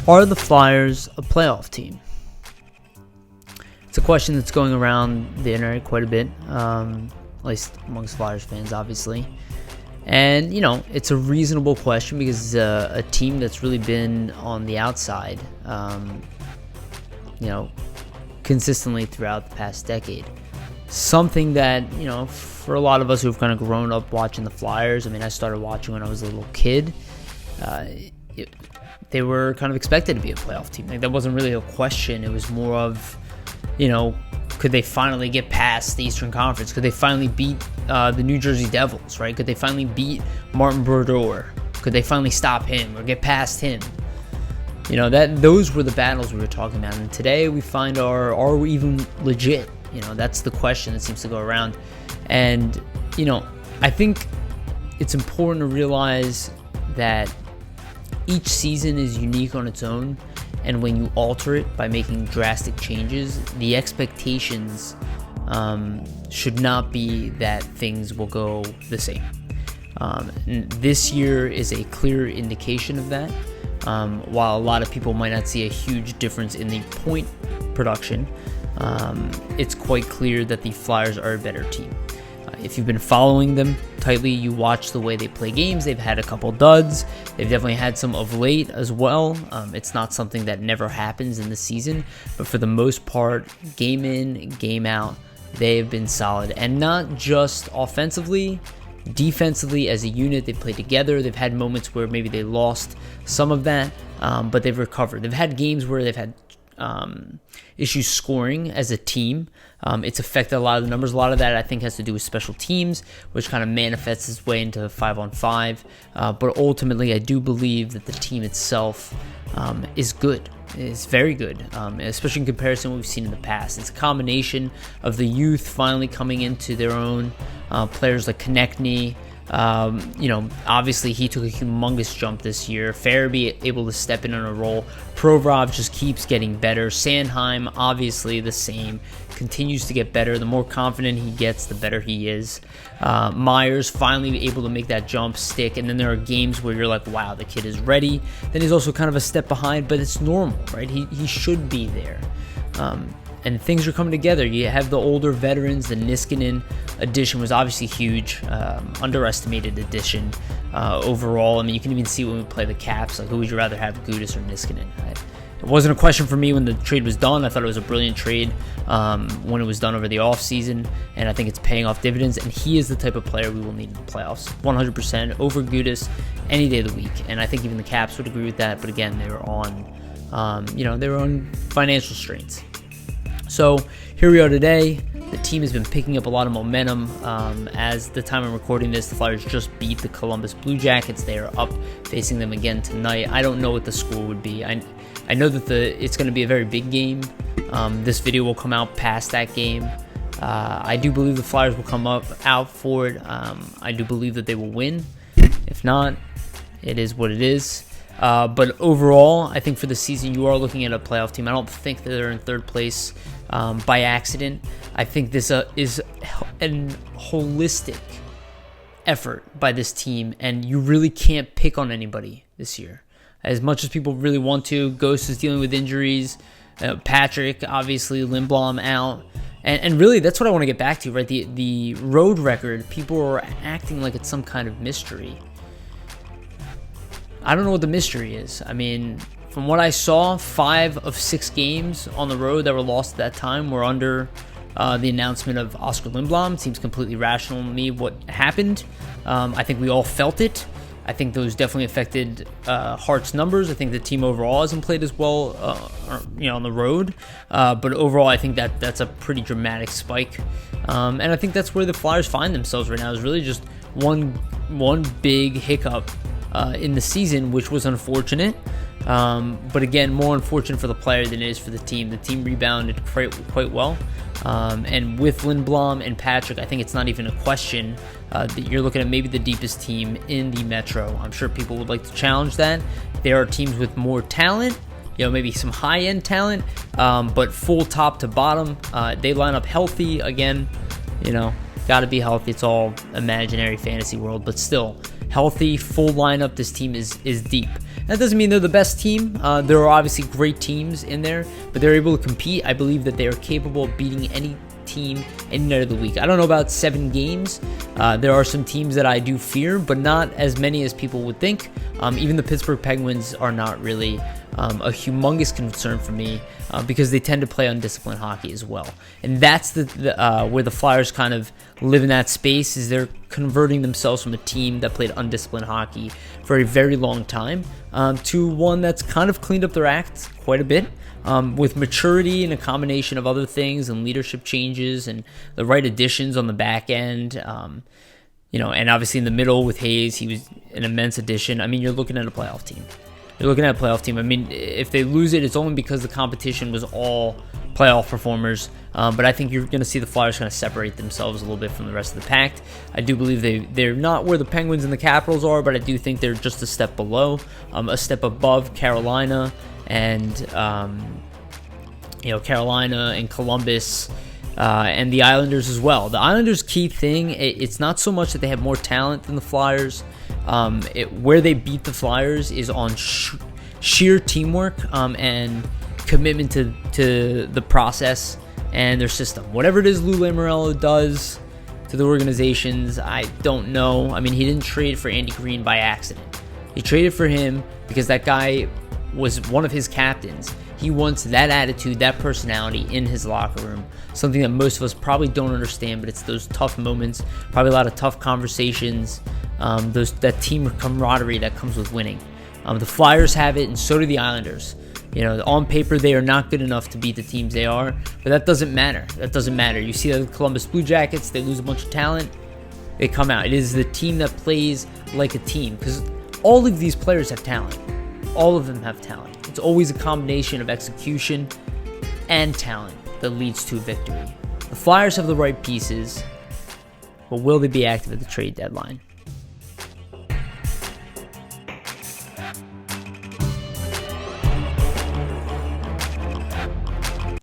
Are the Flyers a playoff team? It's a question that's going around the internet quite a bit, at least amongst Flyers fans, obviously. And, it's a reasonable question because a team that's really been on the outside, consistently throughout the past decade. Something that, for a lot of us who've kind of grown up watching the Flyers, I started watching when I was a little kid. They were kind of expected to be a playoff team. That wasn't really a question. It was more of, could they finally get past the Eastern Conference? Could they finally beat the New Jersey Devils, right? Could they finally beat Martin Brodeur? Could they finally stop him or get past him? Those were the battles we were talking about. And today we find are we even legit? That's the question that seems to go around. And, I think it's important to realize that each season is unique on its own. And when you alter it by making drastic changes, the expectations should not be that things will go the same. This year is a clear indication of that. While a lot of people might not see a huge difference in the point production, it's quite clear that the Flyers are a better team. If you've been following them tightly, you watch the way they play games. They've had a couple duds. They've definitely had some of late as well. It's not something that never happens in the season, but for the most part, game in, game out, they've been solid. And not just offensively, defensively as a unit, they play together. They've had moments where maybe they lost some of that, but they've recovered. They've had games where they've had issues scoring as a team. It's affected a lot of the numbers. A lot of that I think has to do with special teams, which kind of manifests its way into 5-on-5. But ultimately, I do believe that the team itself is good. It's very good, especially in comparison to what we've seen in the past. It's a combination of the youth finally coming into their own. Players like Konechny, obviously he took a humongous jump this year. Farabee able to step in on a role. Provorov just keeps getting better. Sanheim, obviously the same, continues to get better. The more confident he gets, the better he is. Myers finally able to make that jump stick, and then there are games where you're like, wow, the kid is ready. Then he's also kind of a step behind, but it's normal, right? He should be there. And things are coming together. You have the older veterans. The Niskanen addition was obviously huge, underestimated addition overall. You can even see when we play the Caps, like who would you rather have, Gudas or Niskanen? It wasn't a question for me when the trade was done. I thought it was a brilliant trade when it was done over the offseason, and I think it's paying off dividends, and he is the type of player we will need in the playoffs, 100% over Gudas any day of the week, and I think even the Caps would agree with that, but again, they were on financial strains. So here we are today. The team has been picking up a lot of momentum. As the time I'm recording this, the Flyers just beat the Columbus Blue Jackets. They are up facing them again tonight. I don't know what the score would be. I know that it's going to be a very big game. This video will come out past that game. I do believe the Flyers will come out for it. I do believe that they will win. If not, it is what it is. But overall, I think for the season, you are looking at a playoff team. I don't think that they're in third place by accident. I think this is a holistic effort by this team, and you really can't pick on anybody this year. As much as people really want to, Ghost is dealing with injuries. Patrick, obviously, Lindblom out. And really, that's what I want to get back to, right? The road record, people are acting like it's some kind of mystery. I don't know what the mystery is. From what I saw, 5 of 6 games on the road that were lost at that time were under the announcement of Oscar Lindblom. It seems completely rational to me what happened. I think we all felt it. I think those definitely affected Hart's numbers. I think the team overall hasn't played as well, on the road. But overall, I think that's a pretty dramatic spike. And I think that's where the Flyers find themselves right now, is really just one big hiccup in the season, which was unfortunate. But again, more unfortunate for the player than it is for the team. The team rebounded quite well. And with Lindblom and Patrick, I think it's not even a question that you're looking at maybe the deepest team in the Metro. I'm sure people would like to challenge that. There are teams with more talent, maybe some high-end talent, but full top to bottom. They line up healthy. Again, got to be healthy. It's all imaginary fantasy world, but still healthy, full lineup. This team is deep. That doesn't mean they're the best team. There are obviously great teams in there, but they're able to compete. I believe that they are capable of beating any team any night of the week. I don't know about 7 games. There are some teams that I do fear, but not as many as people would think. Even the Pittsburgh Penguins are not really a humongous concern for me because they tend to play undisciplined hockey as well. And that's where the Flyers kind of live in that space, is they're converting themselves from a team that played undisciplined hockey for a very long time to one that's kind of cleaned up their act quite a bit. With maturity and a combination of other things and leadership changes and the right additions on the back end, and obviously in the middle with Hayes, he was an immense addition. I mean, you're looking at a playoff team. I mean, if they lose it, it's only because the competition was all playoff performers. But I think you're going to see the Flyers kind of separate themselves a little bit from the rest of the pack. I do believe they're not where the Penguins and the Capitals are, but I do think they're just a step below, a step above Carolina and Carolina and Columbus and the Islanders as well. The Islanders' key thing, it's not so much that they have more talent than the Flyers. Where they beat the Flyers is on sheer teamwork and commitment to the process and their system. Whatever it is Lou Lamoriello does to the organizations, I don't know. I mean, he didn't trade for Andy Green by accident. He traded for him because that guy was one of his captains. He wants that attitude, that personality in his locker room. Something that most of us probably don't understand, but it's those tough moments, probably a lot of tough conversations, that team camaraderie that comes with winning. The Flyers have it, and so do the Islanders. On paper, they are not good enough to beat the teams they are, but that doesn't matter. You see the Columbus Blue Jackets, they lose a bunch of talent, they come out. It is the team that plays like a team, because all of these players have talent. All of them have talent. It's always a combination of execution and talent that leads to victory. The Flyers have the right pieces, but will they be active at the trade deadline?